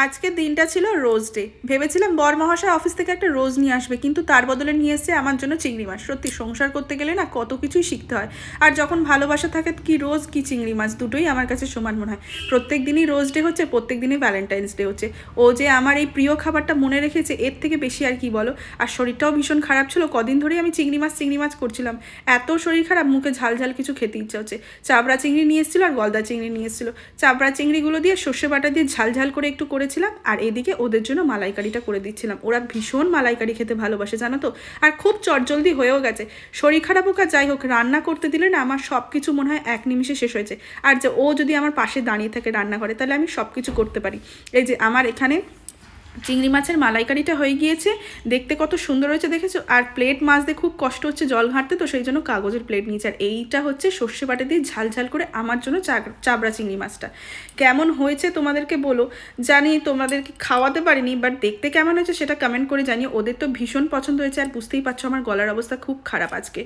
আজকের দিনটা ছিল রোজ ডে। ভেবেছিলাম বরমহাশয় অফিস থেকে একটা রোজ নিয়ে আসবে, কিন্তু তার বদলে নিয়ে এসেছে আমার জন্য চিংড়ি মাছ। সত্যি সংসার করতে গেলে না কত কিছুই শিখতে হয়। আর যখন ভালোবাসা থাকে, কি রোজ কি চিংড়ি মাছ দুটোই আমার কাছে সমান মনে হয়। প্রত্যেক দিনই রোজ ডে হচ্ছে, প্রত্যেক দিনই ভ্যালেন্টাইন্স ডে হচ্ছে। ও যে আমার এই প্রিয় খাবারটা মনে রেখেছে, এর থেকে বেশি আর কি বলো। আর শরীরটাও ভীষণ খারাপ ছিল, কদিন ধরেই আমি চিংড়ি মাছ করছিলাম। এত শরীর খারাপ, মুখে ঝাল ঝাল কিছু খেতে ইচ্ছা হচ্ছে। চাবড়া চিংড়ি নিয়ে এসেছিলো আর গলদা চিংড়ি নিয়ে এসেছিলো। চাবড়া চিংড়িগুলো দিয়ে সর্ষে বাটা দিয়ে ঝাল ঝাল করে একটু করেছিলাম, আর এদিকে ওদের জন্য মালাইকারিটা করে দিচ্ছিলাম। ওরা ভীষণ মালাইকারি খেতে ভালোবাসে জানো তো। আর খুব চটজলদি হয়েও গেছে। শরীর খারাপ হোক আর যাই হোক, রান্না করতে দিলে না আমার সব কিছু মনে হয় এক নিমিষে শেষ হয়েছে। আর যে ও যদি আমার পাশে দাঁড়িয়ে থাকে রান্না করে, তাহলে আমি সব কিছু করতে পারি। এই যে আমার এখানে চিংড়ি মাছের মালাইকারিটা হয়ে গিয়েছে, দেখতে কত সুন্দর হয়েছে দেখেছো। আর প্লেট মাজতে খুব কষ্ট হচ্ছে জল ঘাঁটতে, তো সেই জন্য কাগজের প্লেট নিয়েছে। আর এইটা হচ্ছে সর্ষে বাটা দিয়ে ঝাল ঝাল করে আমার জন্য চাবড়া চিংড়ি মাছটা। কেমন হয়েছে তোমাদেরকে বলো। জানি তোমাদেরকে খাওয়াতে পারিনি, বাট দেখতে কেমন হয়েছে সেটা কমেন্ট করে জানিও। ওদের তো ভীষণ পছন্দ হয়েছে। আর বুঝতেই পারছো আমার গলার অবস্থা খুব খারাপ আজকে।